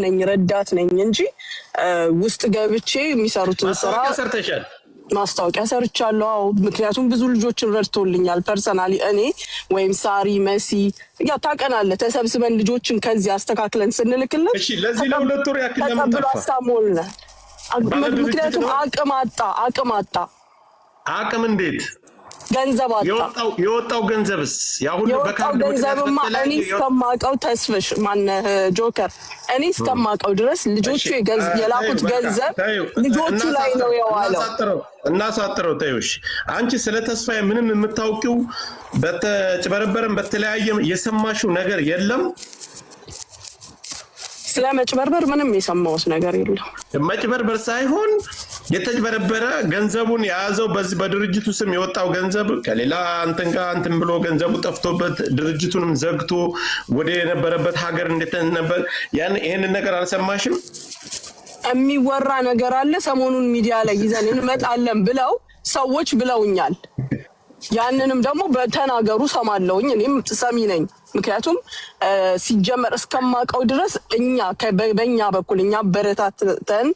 ነኝ ረዳት ነኝ እንጂ ውስጥ ገብቼ የሚሰሩትን ስራ ሰርተሻል። ማስታወቂያ ሰርቻለሁ። ምክንያቱም ብዙ ልጆችን ረድቶልኛል ፐርሰናሊ እኔ ወይም ሳሪ መሲ ያ ታቀናለ ተሰብስበን ልጆችን ከዚህ አስተካክለን ስንልክለት እሺ ለዚህ ለሁለት ወር ያክል ለምን ተፋ ምክንያቱም አቅም እንዴት ገንዘብ አጣ የወጣው ገንዘብስ ያ ሁሉ በካርድ ገንዘብማ እኔ እስከማውቀው ተስፍሽ ማነ ጆከር እኔ እስከማውቀው ድረስ ልጆቹ የላኩት ገንዘብ ልጆቹ ላይ ነው የዋለው። እናሳጥረው ተይውሽ አንቺ ስለ ተስፋዬ ምንም የምታውቂው በተጭበረበረም በተለያየ የሰማሽው ነገር የለም? ስለመጭበርበር ምንም የሰማሁት ነገር የለም። መጭበርበር ሳይሆን የተጭበረበረ ገንዘቡን ያዘው በዚህ በድርጅቱ ስም የወጣው ገንዘብ ከሌላ አንተን ጋር አንተን ብሎ ገንዘቡ ጠፍቶበት ድርጅቱንም ዘግቶ ወደ የነበረበት ሀገር እንደተነበር ይሄንን ነገር አልሰማሽም? የሚወራ ነገር አለ ሰሞኑን ሚዲያ ላይ ይዘን እንመጣለን ብለው ሰዎች ብለውኛል። ያንንም ደግሞ በተናገሩ ሰማለውኝ እኔም ሰሚ ነኝ። ምክንያቱም ሲጀመር እስከማቀው ድረስ በእኛ በኩል እኛ በረታተን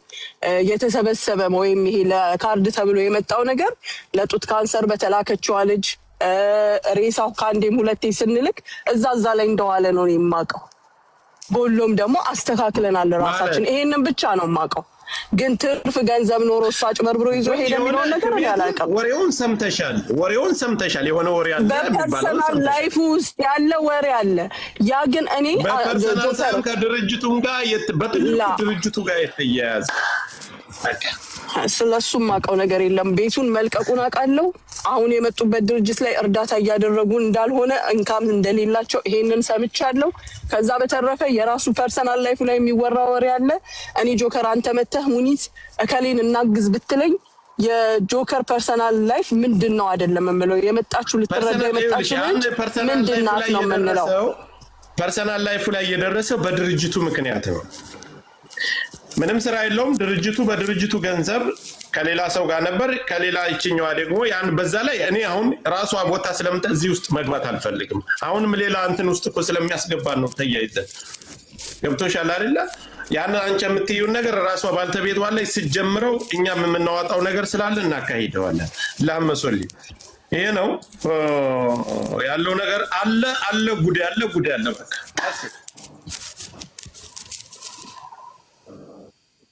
የተሰበሰበ ወይም ይሄ ለካርድ ተብሎ የመጣው ነገር ለጡት ካንሰር በተላከችው ልጅ ሬሳው ካንዴም ሁለቴ ስንልክ እዛ ላይ እንደዋለ ነው የማቀው። ቦሎም ደግሞ አስተካክለናል ራሳችን። ይሄንን ብቻ ነው የማቀው። ግን ትርፍ ገንዘብ ኖሮ ሳጭ በርብሮ ይዞ ሄደ የሚለው ነገር ያላቀም ወሬውን ሰምተሻል የሆነ ወሬ አለ በፐርሰናል ላይፍ ውስጥ ያለ ወሬ አለ። ያ ግን እኔ በፐርሰናል ከድርጅቱም ጋር ድርጅቱ ጋር የተያያዘ ስለሱም ማቀው ነገር የለም። ቤቱን መልቀቁን አቃለው። አሁን የመጡበት ድርጅት ላይ እርዳታ እያደረጉ እንዳልሆነ እንካም እንደሌላቸው ይሄንን ሰምቻለሁ። ከዛ በተረፈ የራሱ ፐርሰናል ላይፍ ላይ የሚወራ ወሬ አለ። እኔ ጆከር አንተ መተህ ሙኒት እከሌን እናግዝ ብትለኝ የጆከር ፐርሰናል ላይፍ ምንድነው አይደለም የምለው። የመጣችሁ ልትረዳ የመጣችሁ ምንድናት ነው የምንለው። ፐርሰናል ላይፍ ላይ የደረሰው በድርጅቱ ምክንያት ነው። ምንም ስራ የለውም ድርጅቱ በድርጅቱ ገንዘብ ከሌላ ሰው ጋር ነበር ከሌላ ይችኛዋ ደግሞ ያን በዛ ላይ እኔ አሁን ራሷ ቦታ ስለምታ እዚህ ውስጥ መግባት አልፈልግም። አሁንም ሌላ እንትን ውስጥ እኮ ስለሚያስገባን ነው ተያይዘን ገብቶሻል አይደለ? ያን አንቺ የምትይው ነገር ራሷ ባልተቤቷ ላይ ሲጀምረው እኛም የምናወጣው ነገር ስላለ እናካሂደዋለን። ላመሶሊ ይሄ ነው ያለው ነገር አለ ጉድ ያለ በቃ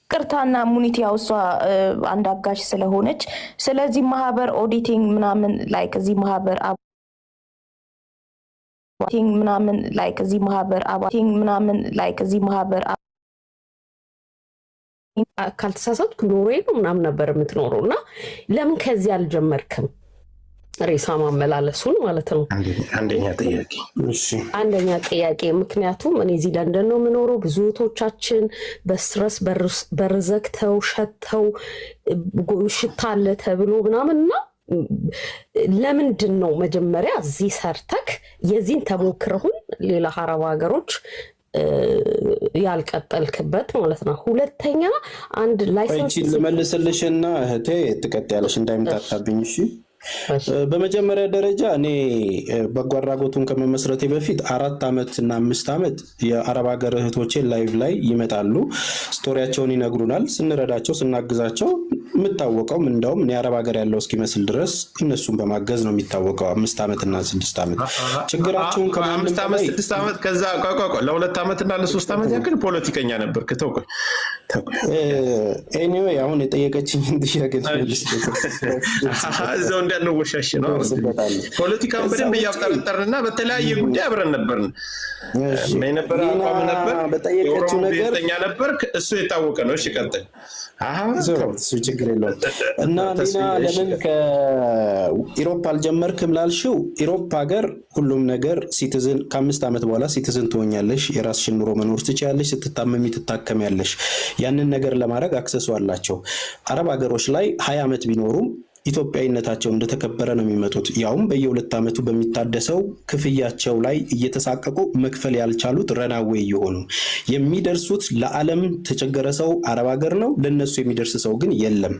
ቅርታና ሙኒት ያውሷ አንድ አጋሽ ስለሆነች ስለዚህ ማህበር ኦዲቲንግ ምናምን ላይክ እዚህ ማህበር አባቲንግ ምናምን ላይክ እዚህ ማህበር አባቲንግ ምናምን ላይክ እዚህ ማህበር ካልተሳሳትኩ ኖርዌይ ነው ምናምን ነበር የምትኖረውና ለምን ከዚህ አልጀመርክም? ሬሳ ማመላለሱን ማለት ነው። አንደኛ ጥያቄ ምክንያቱም እኔ እዚህ ለንደን ነው የምኖረው። ብዙ እህቶቻችን በስትረስ በርዘክተው ሸተው ሽታ አለ ተብሎ ምናምንና ለምንድን ነው መጀመሪያ እዚህ ሰርተክ የዚህን ተሞክረሁን ሌላ አረብ ሀገሮች ያልቀጠልክበት ማለት ነው? ሁለተኛ አንድ ላይሰንስ ልመልስልሽና እህቴ ትቀጥያለሽ እንዳይምታታብኝ እሺ። በመጀመሪያ ደረጃ እኔ በጎ አድራጎቱን ከመመስረቴ በፊት 4 አመት እና 5 አመት የአረብ ሀገር እህቶቼ ላይቭ ላይ ይመጣሉ፣ ስቶሪያቸውን ይነግሩናል። ስንረዳቸው ስናግዛቸው የምታወቀው እንደውም እኔ አረብ ሀገር ያለው እስኪመስል ድረስ እነሱን በማገዝ ነው የሚታወቀው። 5 አመት እና 6 አመት ችግራቸውን ከ5 አመት 6 አመት ከዛ ለ2 አመት እና ለ3 አመት ያክል ፖለቲከኛ ነበርክ። ተውቆይ ኤኒዌይ አሁን የጠየቀችኝ ጥያቄ እዛው እንዳንወሻሽ ነው። ፖለቲካውን በደንብ እያፍጠረጠርንና በተለያየ ጉዳይ አብረን ነበርን። ምን ነበር አቋም ነበር በጠየቀችው ነገር ነበር እሱ የታወቀ ነው። እሺ ቀጥል። እሱ ችግር የለውም። እና ሌላ ለምን ከኢሮፕ አልጀመርክም ላልሽው ኢሮፕ ሀገር ሁሉም ነገር ሲቲዝን ከ5 አመት በኋላ ሲቲዝን ትሆኛለሽ፣ የራስሽን ኑሮ መኖር ትችያለሽ፣ ስትታመሚ ትታከሚያለሽ። ያንን ነገር ለማድረግ አክሰሱ አላቸው። አረብ ሀገሮች ላይ 20 አመት ቢኖሩም ኢትዮጵያዊነታቸው እንደተከበረ ነው የሚመጡት። ያውም በየ2 ዓመቱ በሚታደሰው ክፍያቸው ላይ እየተሳቀቁ መክፈል ያልቻሉት ረናዌ እየሆኑ የሚደርሱት ለዓለም ተቸገረ ሰው አረብ ሀገር ነው፣ ለነሱ የሚደርስ ሰው ግን የለም።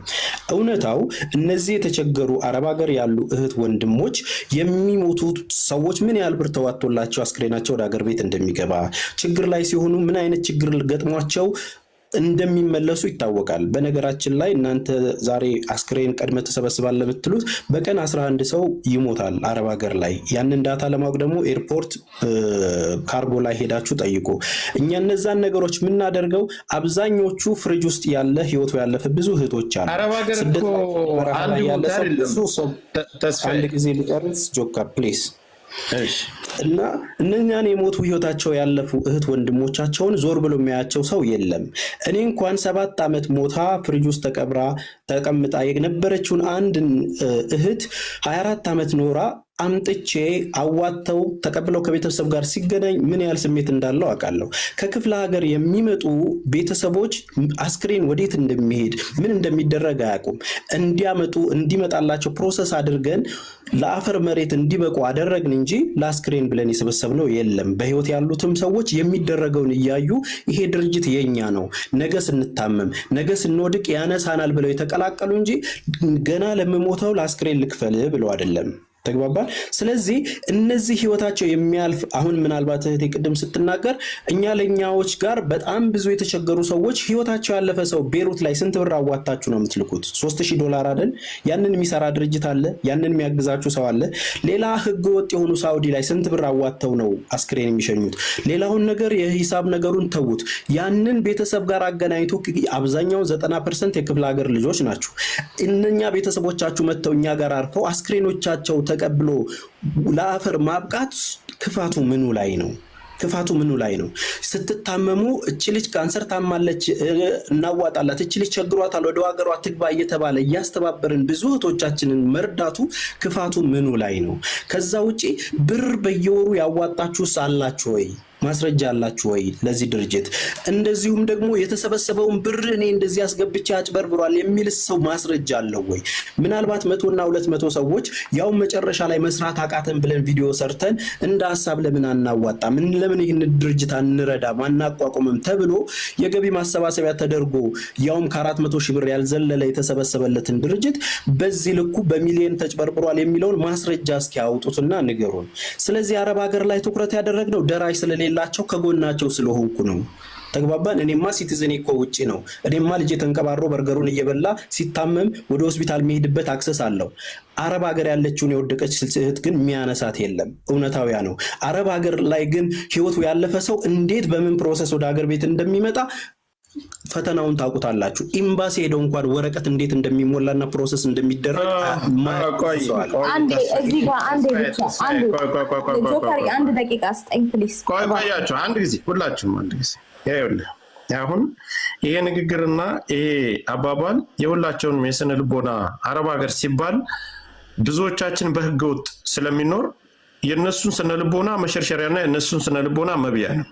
እውነታው እነዚህ የተቸገሩ አረብ ሀገር ያሉ እህት ወንድሞች የሚሞቱት ሰዎች ምን ያህል ብር ተዋጥቶላቸው አስክሬናቸው ወደ ሀገር ቤት እንደሚገባ፣ ችግር ላይ ሲሆኑ ምን አይነት ችግር ገጥሟቸው እንደሚመለሱ ይታወቃል። በነገራችን ላይ እናንተ ዛሬ አስክሬን ቀድመ ተሰበስባለህ ብትሉት በቀን 11 ሰው ይሞታል አረብ ሀገር ላይ። ያንን ዳታ ለማወቅ ደግሞ ኤርፖርት ካርጎ ላይ ሄዳችሁ ጠይቁ። እኛ እነዛን ነገሮች የምናደርገው አብዛኞቹ ፍሪጅ ውስጥ ያለ ህይወቱ ያለፈ ብዙ እህቶች አሉ። አረብ ሀገር እኮ አንድ ጊዜ ሊጨርስ ጆካ ፕሊስ እና እነኛን የሞቱ ህይወታቸው ያለፉ እህት ወንድሞቻቸውን ዞር ብሎ የሚያያቸው ሰው የለም። እኔ እንኳን 7 ዓመት ሞታ ፍሪጅ ውስጥ ተቀምጣ የነበረችውን አንድ እህት 24 ዓመት ኖራ አምጥቼ አዋተው ተቀብለው ከቤተሰብ ጋር ሲገናኝ ምን ያህል ስሜት እንዳለው አውቃለሁ። ከክፍለ ሀገር የሚመጡ ቤተሰቦች አስክሬን ወዴት እንደሚሄድ ምን እንደሚደረግ አያውቁም። እንዲያመጡ እንዲመጣላቸው ፕሮሰስ አድርገን ለአፈር መሬት እንዲበቁ አደረግን እንጂ ለአስክሬን ብለን የሰበሰብነው የለም። በህይወት ያሉትም ሰዎች የሚደረገውን እያዩ ይሄ ድርጅት የኛ ነው፣ ነገ ስንታመም ነገ ስንወድቅ ያነሳናል ብለው የተቀላቀሉ እንጂ ገና ለምሞተው ለአስክሬን ልክፈል ብለው አይደለም። ተግባባን። ስለዚህ እነዚህ ህይወታቸው የሚያልፍ አሁን ምናልባት እህቴ ቅድም ስትናገር እኛ ለኛዎች ጋር በጣም ብዙ የተቸገሩ ሰዎች ህይወታቸው ያለፈ ሰው ቤሩት ላይ ስንት ብር አዋጣችሁ ነው የምትልኩት? $3000 አይደል? ያንን የሚሰራ ድርጅት አለ፣ ያንን የሚያግዛችሁ ሰው አለ። ሌላ ህገ ወጥ የሆኑ ሳውዲ ላይ ስንት ብር አዋጥተው ነው አስክሬን የሚሸኙት? ሌላውን ነገር የሂሳብ ነገሩን ተውት። ያንን ቤተሰብ ጋር አገናኝቶ አብዛኛው 90% የክፍለ ሀገር ልጆች ናቸው። እነኛ ቤተሰቦቻችሁ መተው እኛ ጋር አርፈው አስክሬኖቻቸው ተቀብሎ ለአፈር ማብቃት ክፋቱ ምኑ ላይ ነው? ክፋቱ ምኑ ላይ ነው? ስትታመሙ እቺ ልጅ ካንሰር ታማለች እናዋጣላት፣ እቺ ልጅ ቸግሯታል ወደ ሀገሯ ትግባ እየተባለ እያስተባበርን ብዙ እህቶቻችንን መርዳቱ ክፋቱ ምኑ ላይ ነው? ከዛ ውጪ ብር በየወሩ ያዋጣችሁ አላችሁ ወይ? ማስረጃ አላችሁ ወይ ለዚህ ድርጅት? እንደዚሁም ደግሞ የተሰበሰበውን ብር እኔ እንደዚህ አስገብቼ አጭበርብሯል የሚል ሰው ማስረጃ አለው ወይ? ምናልባት 100 እና 200 ሰዎች ያው መጨረሻ ላይ መስራት አቃተን ብለን ቪዲዮ ሰርተን እንደ ሐሳብ ለምን አናዋጣም፣ ለምን ይህን ድርጅት አንረዳም አናቋቁምም ተብሎ የገቢ ማሰባሰቢያ ተደርጎ ያውም ከ400 ሺህ ብር ያልዘለለ የተሰበሰበለትን ድርጅት በዚህ ልኩ በሚሊዮን ተጭበርብሯል የሚለውን ማስረጃ እስኪያወጡትና ንገሩን። ስለዚህ አረብ ሀገር ላይ ትኩረት ያደረግነው ደራሽ ስለሌላቸው ከጎናቸው ስለሆንኩ ነው። ተግባባን። እኔማ ሲቲዝን እኮ ውጪ ነው። እኔማ ልጅ ተንቀባሮ በርገሩን እየበላ ሲታመም ወደ ሆስፒታል የሚሄድበት አክሰስ አለው። አረብ ሀገር ያለችውን የወደቀች እህት ግን የሚያነሳት የለም። እውነታዊያ ነው። አረብ ሀገር ላይ ግን ህይወቱ ያለፈ ሰው እንዴት በምን ፕሮሰስ ወደ ሀገር ቤት እንደሚመጣ ፈተናውን ታውቁታላችሁ። ኤምባሲ ሄደው እንኳን ወረቀት እንዴት እንደሚሞላና ፕሮሰስ እንደሚደረግ አንዴ እዚህ ጋር አንዴ ብቻ ጆከር አንድ ደቂቃ ስጠኝ ፕሊስ። ቆያችሁ አንድ ጊዜ ሁላችሁም አንድ ጊዜ ይኸውልህ፣ አሁን ይሄ ንግግርና ይሄ አባባል የሁላቸውንም የስነ ልቦና አረብ ሀገር ሲባል ብዙዎቻችን በህገ ወጥ ስለሚኖር የነሱን ስነ ልቦና መሸርሸሪያና የነሱን ስነ ልቦና መብያ ነው።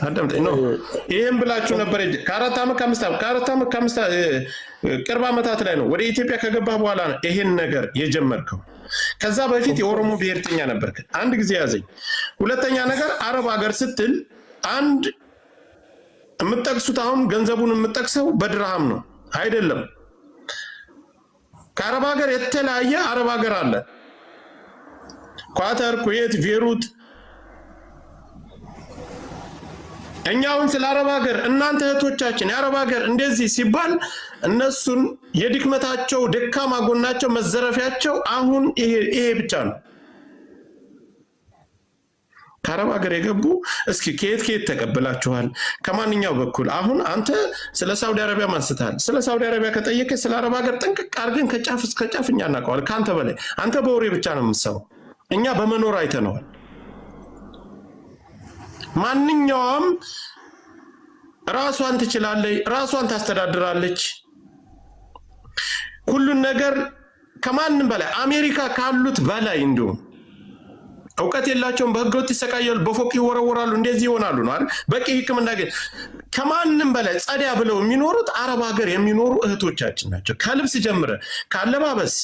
አዳምጥ ነው። ይሄን ብላችሁ ነበር ከ4 ዓመት ከ5 ቅርብ ዓመታት ላይ ነው ወደ ኢትዮጵያ ከገባ በኋላ ነው ይሄን ነገር የጀመርከው። ከዛ በፊት የኦሮሞ ብሔርተኛ ነበርክ። አንድ ጊዜ ያዘኝ። ሁለተኛ ነገር አረብ ሀገር ስትል አንድ የምትጠቅሱት አሁን ገንዘቡን የምትጠቅሰው በድርሃም ነው አይደለም። ከአረብ ሀገር የተለያየ አረብ ሀገር አለ። ኳተር፣ ኩዌት፣ ቤሩት። እኛውን ስለ አረብ ሀገር እናንተ እህቶቻችን የአረብ ሀገር እንደዚህ ሲባል እነሱን የድክመታቸው ደካማ ጎናቸው መዘረፊያቸው አሁን ይሄ ብቻ ነው። ከአረብ ሀገር የገቡ እስኪ ከየት ተቀበላችኋል? ከማንኛው በኩል? አሁን አንተ ስለ ሳውዲ አረቢያ ማንስተሃል። ስለ ሳውዲ አረቢያ ከጠየቀ ስለ አረብ ሀገር ጥንቅቅ አድርገን ከጫፍ እስከ ጫፍ እኛ እናውቀዋለን ከአንተ በላይ። አንተ በወሬ ብቻ ነው የምትሰማው፣ እኛ በመኖር አይተነዋል። ማንኛውም ራሷን ትችላለች፣ ራሷን ታስተዳድራለች። ሁሉን ነገር ከማንም በላይ አሜሪካ ካሉት በላይ እንደውም እውቀት የላቸውም። በህገወጥ ይሰቃያሉ፣ በፎቅ ይወረወራሉ፣ እንደዚህ ይሆናሉ ነው አይደል? በቂ ህክምና ግን ከማንም በላይ ጸዲያ ብለው የሚኖሩት አረብ ሀገር የሚኖሩ እህቶቻችን ናቸው። ከልብስ ጀምረ ካለባበስ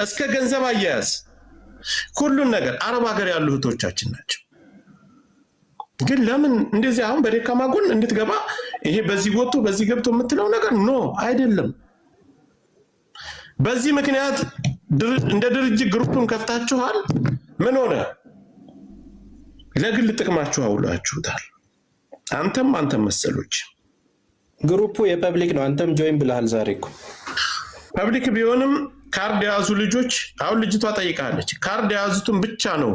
እስከ ገንዘብ አያያዝ ሁሉን ነገር አረብ ሀገር ያሉ እህቶቻችን ናቸው። ግን ለምን እንደዚህ አሁን በደካማ ጎን እንድትገባ ይሄ በዚህ ወጥቶ በዚህ ገብቶ የምትለው ነገር ኖ አይደለም። በዚህ ምክንያት እንደ ድርጅት ግሩፕን ከፍታችኋል። ምን ሆነ? ለግል ጥቅማችሁ አውላችሁታል። አንተም መሰሎች። ግሩፑ የፐብሊክ ነው። አንተም ጆይን ብለሃል። ዛሬ እኮ ፐብሊክ ቢሆንም ካርድ የያዙ ልጆች አሁን ልጅቷ ጠይቃለች። ካርድ የያዙትን ብቻ ነው።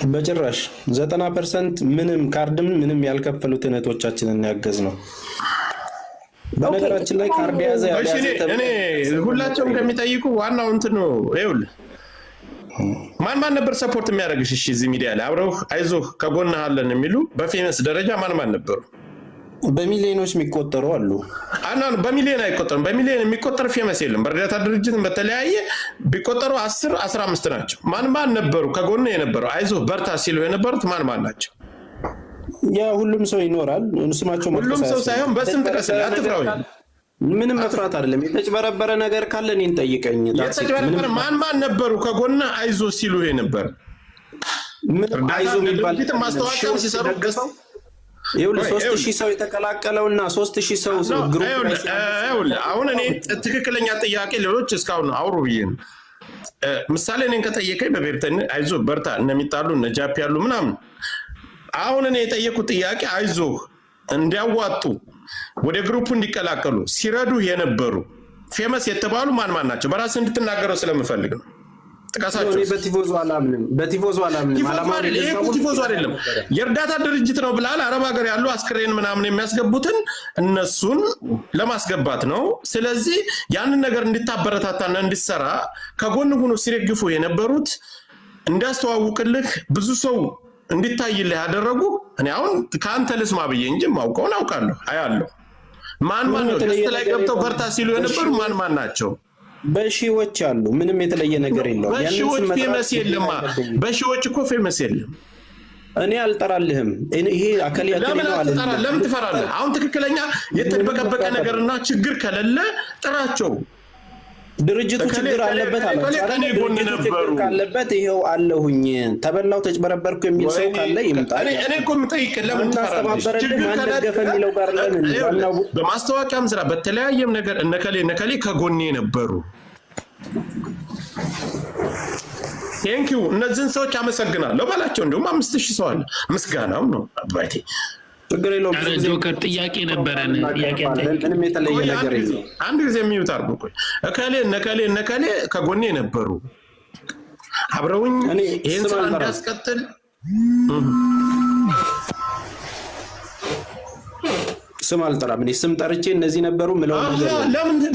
በጭራሽ 90% ምንም ካርድም ምንም ያልከፈሉትን እህቶቻችንን ያገዝ ነው። በነገራችን ላይ ካርድ የያዘ እኔ ሁላቸውም ከሚጠይቁ ዋናው እንትን ነው። ይኸውልህ ማን ነበር ሰፖርት የሚያደርግሽ? እሺ እዚህ ሚዲያ ላይ አብረው አይዞህ ከጎንህ አለን የሚሉ በፌመስ ደረጃ ማን ነበሩ? በሚሊዮኖች የሚቆጠሩ አሉ። በሚሊዮን አይቆጠሩም። በሚሊዮን የሚቆጠር ፌመስ የለም። በእርዳታ ድርጅትን በተለያየ ቢቆጠሩ 10-15 ናቸው። ማን ነበሩ ከጎንህ የነበረው? አይዞህ በርታ ሲሉ የነበሩት ማን ናቸው? ያ ሁሉም ሰው ይኖራል። ስማቸው ሁሉም ሰው ሳይሆን በስም ጥቀስልኝ። አትፍራው። ምንም መፍራት አይደለም። የተጭበረበረ ነገር ካለ እኔን ጠይቀኝ። የተጭበረበረ ማን ነበሩ ከጎንህ አይዞህ ሲሉ የነበረ? አይዞህ የሚባል ማስታወቂያ ሲሰሩ ገዝተው ይኸውልህ 3000 ሰው የተቀላቀለውና 3000 ሰው ግሩፕ አሁን እኔ ትክክለኛ ጥያቄ ሌሎች እስካሁን አውሩ ብዬ ነው። ምሳሌ እኔን ከጠየቀኝ በብሔርተኝነት አይዞህ በርታ እነሚጣሉ እነ ጃፒ ያሉ ምናምን። አሁን እኔ የጠየቁት ጥያቄ አይዞህ እንዲያዋጡ ወደ ግሩፑ እንዲቀላቀሉ ሲረዱ የነበሩ ፌመስ የተባሉ ማን ናቸው? በራስ እንድትናገረው ስለምፈልግ ነው። ጥቀሳቸው። በቲፎዞ አላምንም። ቲፎዞ አይደለም የእርዳታ ድርጅት ነው ብላል። አረብ ሀገር ያሉ አስክሬን ምናምን የሚያስገቡትን እነሱን ለማስገባት ነው። ስለዚህ ያንን ነገር እንድታበረታታና እንድትሰራ ከጎን ሆኖ ሲረግፉ የነበሩት እንዲያስተዋውቅልህ ብዙ ሰው እንድታይልህ ያደረጉ። እኔ አሁን ከአንተ ልስማ ብዬ እንጂ ማውቀውን አውቃለሁ አያለሁ። ማን ነው ገስት ላይ ገብተው በርታ ሲሉ የነበሩ ማን ናቸው? በሺዎች አሉ። ምንም የተለየ ነገር የለውም። በሺዎች ፌመስ የለማ። በሺዎች እኮ ፌመስ የለም። እኔ አልጠራልህም። ይሄ አከለ ለምን አልጠራልህ? ለምን ትፈራለህ? አሁን ትክክለኛ የተበቀበቀ ነገርና ችግር ከሌለ ጥራቸው። ድርጅቱ ችግር አለበት ካለበት ይሄው አለሁኝ። ተበላው ተጭበረበርኩ የሚል ሰው ካለ ይምጣ። እኔ እኮ የምጠይቅህ ለምን ተስተባበረልህ ማንደገፈ የሚለው ጋር ለምን በማስታወቂያም ስራ በተለያየም ነገር እነከሌ ከጎኔ ነበሩ። ቴንኪው እነዚህን ሰዎች አመሰግናለሁ በላቸው። እንደውም 5000 ሰው አለ። ምስጋናው ነው አባቴ። ችግር የለውም። ጆከር ጥያቄ ነበረን። ምንም የተለየ ነገር የለም። አንድ ጊዜ የሚዩት አርጉ። ቆይ እከሌ ከጎኔ ነበሩ አብረውኝ ይሄን ስራ እንዳስቀጥል ስም አልጠራም። እኔ ስም ጠርቼ እነዚህ ነበሩ ምለው ነገር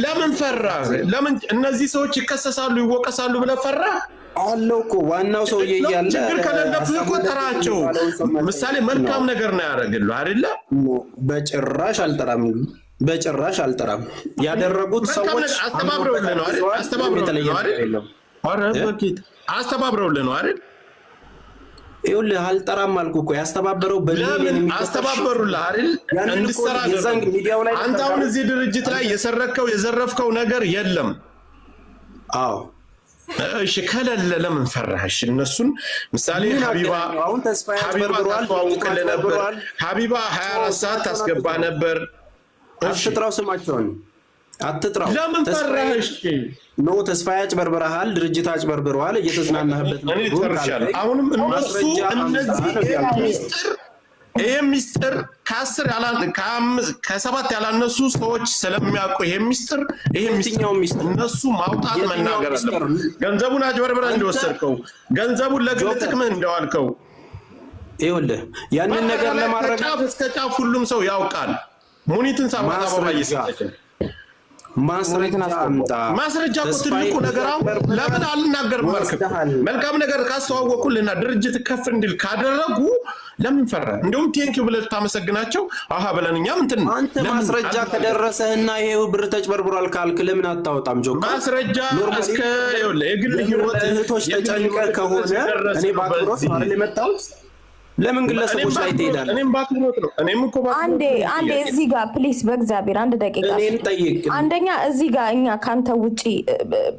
ለምን ፈራ? ለምን እነዚህ ሰዎች ይከሰሳሉ ይወቀሳሉ ብለህ ፈራ? አለው እኮ ዋናው ሰውዬ እያለ ችግር ከሌለብህ እኮ ጠራቸው። ምሳሌ መልካም ነገር ነው ያደረግልህ አይደለ? በጭራሽ አልጠራም። ያደረጉት ሰዎች አስተባብረውልህ ነው አይደል? አስተባብረውልህ ነው አይደል? ይኸውልህ አልጠራም አልኩህ እኮ። ያስተባበረው በሚሊዮን አስተባበሩልህ አይደል? እንድትሰራ ሚዲያው ላይ አንተ አሁን እዚህ ድርጅት ላይ የዘረፍከው ነገር የለም። አዎ እሺ ከሌለ ለምን ፈራሽ? እነሱን ምሳሌ ሀቢባ ታስተዋውቅልህ ነበር። ሀቢባ 24 ሰዓት ታስገባ ነበር። አትጥራው፣ ስማቸውን አትጥራው። ለምን ፈራሽ? ኖ ተስፋ ያጭበርብረሃል፣ ድርጅት አጭበርብረዋል፣ እየተዝናናህበት ነው። እኔ ተርሻለሁ። አሁንም እነሱ ይሄ ሚስጥር ከ7 ያላነሱ ሰዎች ስለሚያውቁ ይሄ ሚስጥር እነሱ ማውጣት መናገር አለ። ገንዘቡን አጭበርብረህ እንደወሰድከው ገንዘቡን ለግል ጥቅምህ እንደዋልከው ይኸውልህ ያንን ነገር ለማድረግ ጫፍ እስከ ጫፍ ሁሉም ሰው ያውቃል። ሙኒትን ሳማታ ባባይስ ማስረጃ እኮ ትልቁ ነገር። አሁን ለምን አልናገርም አልክ? መልካም ነገር ካስተዋወቁልና ድርጅት ከፍ እንዲል ካደረጉ ለምን ፈራ? እንደውም ቴንኪው ብለህ ታመሰግናቸው። አሃ ብለን እኛም እንትን አንተ ማስረጃ ከደረሰህና ይሄው ብር ተጭበርብሯል ካልክ ለምን አታወጣም? ጆካ ማስረጃ እስከ የግል ህይወት እህቶች ተጨንቀህ ከሆነ እኔ ባክሮስ ማለት የመጣሁት ለምን ግለሰቦች ላይ ትሄዳለህ? እኔም ባክሮት ነው። እኔም እኮ አንዴ እዚህ ጋር ፕሊስ በእግዚአብሔር አንድ ደቂቃ አንደኛ እዚህ ጋር እኛ ካንተ ውጪ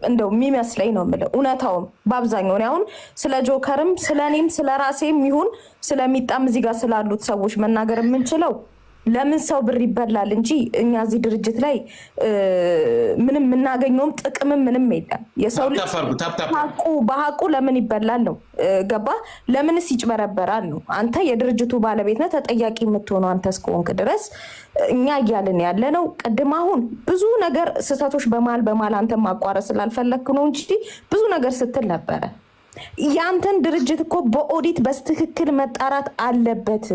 እንደው የሚመስለኝ ነው የምለው እውነታውም በአብዛኛው ነው አሁን ስለ ጆከርም ስለኔም ስለራሴም ይሁን ስለሚጣም እዚህ ጋር ስላሉት ሰዎች መናገር የምንችለው ለምን ሰው ብር ይበላል እንጂ እኛ እዚህ ድርጅት ላይ ምንም እናገኘውም ጥቅም ምንም የለም። የሰው ልጅ በሐቁ ለምን ይበላል ነው ገባ? ለምንስ ይጭበረበራል ነው? አንተ የድርጅቱ ባለቤት ነህ፣ ተጠያቂ የምትሆነው አንተ እስከሆንክ ድረስ እኛ እያልን ያለ ነው። ቅድም አሁን ብዙ ነገር ስህተቶች በማል አንተ ማቋረጥ ስላልፈለክ ነው እንጂ ብዙ ነገር ስትል ነበረ። ያንተን ድርጅት እኮ በኦዲት በስትክክል መጣራት አለበት።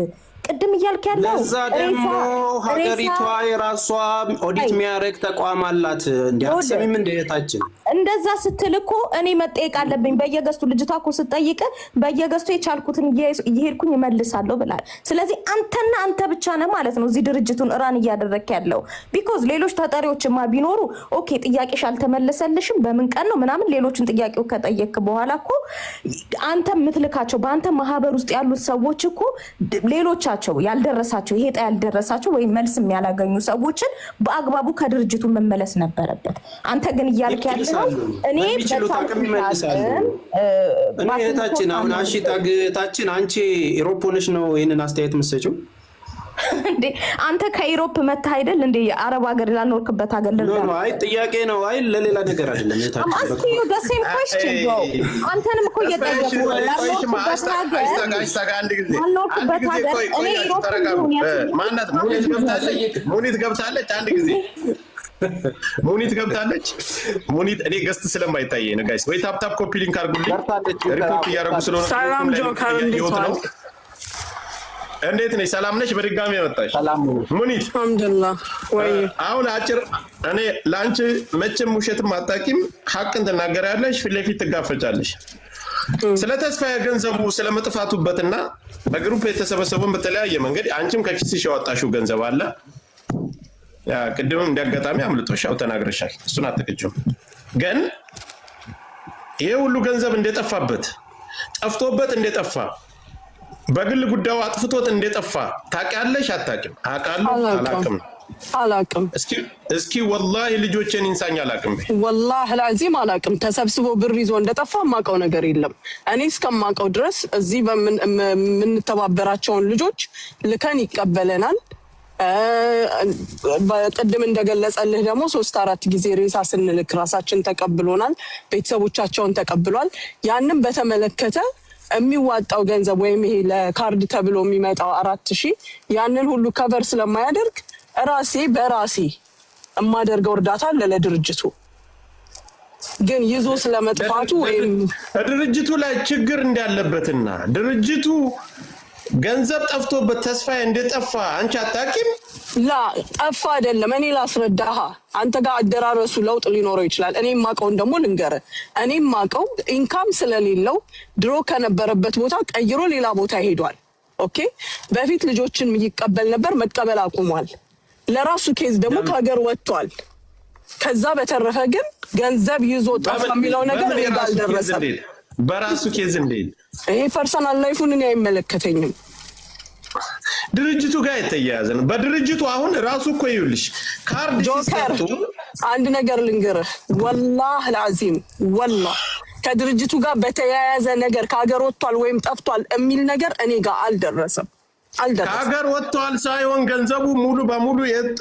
ቅድም እያልክ ያለው ለዛ ደግሞ ሀገሪቷ የራሷ ኦዲት የሚያደርግ ተቋም አላት። እንዲያስሰሚም እንደታችን እንደዛ ስትል እኮ እኔ መጠየቅ አለብኝ በየገስቱ ልጅቷ እኮ ስትጠይቅ በየገስቱ የቻልኩትን እየሄድኩኝ እመልሳለሁ ብላል። ስለዚህ አንተና አንተ ብቻ ነህ ማለት ነው እዚህ ድርጅቱን ራን እያደረክ ያለው። ቢኮዝ ሌሎች ተጠሪዎችማ ቢኖሩ ኦኬ ጥያቄሽ አልተመለሰልሽም በምን ቀን ነው ምናምን ሌሎችን ጥያቄው ከጠየቅ በኋላ እኮ አንተ የምትልካቸው በአንተ ማህበር ውስጥ ያሉት ሰዎች እኮ ሌሎች ያልደረሳቸው ይሄ ጣ ያልደረሳቸው ወይ መልስ የሚያላገኙ ሰዎችን በአግባቡ ከድርጅቱ መመለስ ነበረበት። አንተ ግን እያልክ ያለው እኔ በታቅም ይመልሳሉ። እኔ እህታችን አሁን አሽታግታችን አንቺ ኢሮፖነሽ ነው ይሄንን አስተያየት መስጨው እንዴ? አንተ ከኢሮፕ መጣህ አይደል እንዴ? አረብ ሀገር ላኖርክበት ሀገር ነው። አይ ጥያቄ ነው። አይ ለሌላ ነገር አይደለም። እህታችን አስኪ ዩ the same question bro አንተንም እኮ እየጠየቁ ነው። ማናት ሙኒት ገብታለች አንድ ጊዜ ሙኒት እኔ ገስት ስለማይታየኝ ነው ጋይስ። ወይ ታፕ ኮፒ ሊንክ አድርጉልኝ። ሪፖርት እያደረጉ ስለሆነ ሰላም ጆከር እንዴት እንዴት ነሽ? ሰላም ነሽ? በድጋሚ መጣሽ ሙኒት? አልሐምዱሊላህ። ወይ አሁን አጭር እኔ ላንቺ መቼም ውሸትም አታውቂም፣ ሐቅን ትናገሪያለሽ፣ ፊት ለፊት ትጋፈጫለሽ። ስለ ተስፋ የገንዘቡ ስለመጥፋቱበትና በግሩፕ የተሰበሰቡን በተለያየ መንገድ አንቺም ከኪስሽ ያወጣሽው ገንዘብ አለ። ያ ቅድምም እንዲያጋጣሚ አምልጦሽ ያው ተናግረሻል። እሱን አትክጂም። ግን ይሄ ሁሉ ገንዘብ እንደጠፋበት ጠፍቶበት እንደጠፋ በግል ጉዳዩ አጥፍቶት እንደጠፋ ታውቂያለሽ? አታውቂም? አውቃለሁ። አላውቅም። እስኪ ወላሂ ልጆቼን ኢንሳኝ አላውቅም። ወላሂ ላዚም አላውቅም። ተሰብስቦ ብር ይዞ እንደጠፋ ማውቀው ነገር የለም። እኔ እስከማውቀው ድረስ እዚህ በምንተባበራቸውን ልጆች ልከን ይቀበለናል። በቅድም እንደገለጸልህ ደግሞ 3-4 ጊዜ ሬሳ ስንልክ ራሳችን ተቀብሎናል፣ ቤተሰቦቻቸውን ተቀብሏል። ያንን በተመለከተ የሚዋጣው ገንዘብ ወይም ይሄ ለካርድ ተብሎ የሚመጣው 4000 ያንን ሁሉ ከቨር ስለማያደርግ በራሴ የማደርገው እርዳታ ለድርጅቱ ግን ይዞ ስለመጥፋቱ ወይም ድርጅቱ ላይ ችግር እንዳለበትና ድርጅቱ ገንዘብ ጠፍቶበት ተስፋዬ እንደጠፋ አንቺ አታውቂም? ላ ጠፋ አይደለም። እኔ ላስረዳህ። አንተ ጋር አደራረሱ ለውጥ ሊኖረው ይችላል። እኔ ማቀውን ደግሞ ልንገርህ። እኔ ማቀው ኢንካም ስለሌለው ድሮ ከነበረበት ቦታ ቀይሮ ሌላ ቦታ ሄዷል። ኦኬ በፊት ልጆችን ይቀበል ነበር፣ መቀበል አቁሟል። ለራሱ ኬዝ ደግሞ ከሀገር ወጥቷል። ከዛ በተረፈ ግን ገንዘብ ይዞ ጠፋ የሚለው ነገር እኔ ጋር አልደረሰም። በራሱ ኬዝ እንዴት? ይሄ ፐርሰናል ላይፉን እኔ አይመለከተኝም። ድርጅቱ ጋር የተያያዘ ነው። በድርጅቱ አሁን ራሱ እኮ ይኸውልሽ ካርድ ሲሰጡ አንድ ነገር ልንገርህ፣ ወላሂ ላዚም ወላሂ ከድርጅቱ ጋር በተያያዘ ነገር ከሀገር ወጥቷል ወይም ጠፍቷል የሚል ነገር እኔ ጋር አልደረሰም። ከሀገር ወጥቷል ሳይሆን ገንዘቡ ሙሉ በሙሉ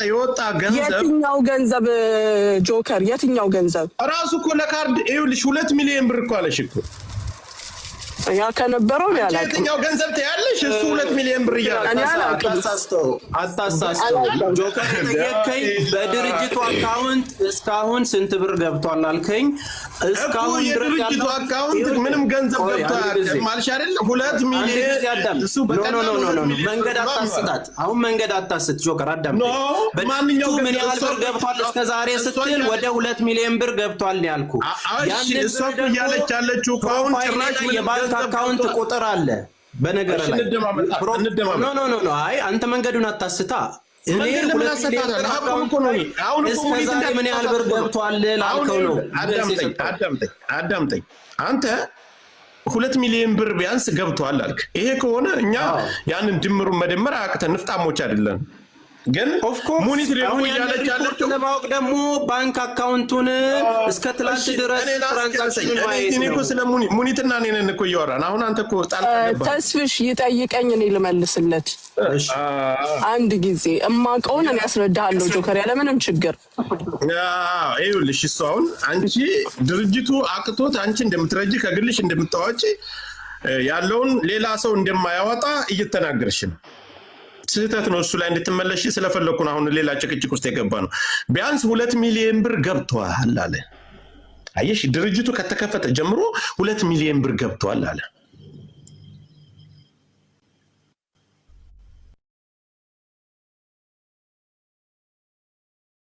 የወጣ ገንዘብ። የትኛው ገንዘብ ጆከር? የትኛው ገንዘብ? ራሱ እኮ ለካርድ ይኸውልሽ 2 ሚሊዮን ብር እኮ አለሽ እኮ ያ ከነበረው ነው ያላቀም። የትኛው ገንዘብ ታያለሽ? እሱ 2 ሚሊዮን ብር ይያል። አታሳስተው ጆከር ጠየቀኝ። በድርጅቱ አካውንት እስካሁን ስንት ብር ገብቷል አልከኝ። እስካሁን የድርጅቱ አካውንት ምንም ገንዘብ ገብቷል ማለሽ አይደል? 2 ሚሊዮን እሱ ኖ መንገድ አታስታት። አሁን መንገድ አታስት ጆከር አዳም። በማንኛው ምን ያህል ብር ገብቷል እስከዛሬ ስትል ወደ 2 ሚሊዮን ብር ገብቷል ያልኩ። ያንን እሱ ያለች ያለችው አሁን ጭራሽ የባንክ አካውንት ቁጥር አለ በነገር ላይ ኖ አይ አንተ መንገዱን አታስታ። እኔ እስከዛሬ ምን ያህል ብር ገብቷል ላልከው ነው። አዳምጠኝ አንተ 2 ሚሊዮን ብር ቢያንስ ገብቷል አልክ። ይሄ ከሆነ እኛ ያንን ድምሩን መደመር አቅተን ንፍጣሞች አይደለም። ግን ሙኒት ደግሞ ያለች ያለች ለማወቅ ደግሞ ባንክ አካውንቱን እስከ ትላንት ድረስ ትራንዛክሽን እኔ እኮ ስለ ሙኒትና እኔን እኮ እያወራን አሁን አንተ እኮ ተስፍሽ ይጠይቀኝ እኔ ልመልስለት አንድ ጊዜ እማቀውን እኔ ያስረዳሃለሁ ጆከር ያለምንም ችግር። ይኸውልሽ እሱ አሁን አንቺ ድርጅቱ አቅቶት አንቺ እንደምትረጂ ከግልሽ እንደምታወጪ ያለውን ሌላ ሰው እንደማያወጣ እየተናገርሽ ነው። ስህተት ነው። እሱ ላይ እንድትመለሽ ስለፈለኩ ነው። አሁን ሌላ ጭቅጭቅ ውስጥ የገባ ነው። ቢያንስ 2 ሚሊዮን ብር ገብቷል አለ። አየሽ ድርጅቱ ከተከፈተ ጀምሮ 2 ሚሊዮን ብር ገብቷል አለ።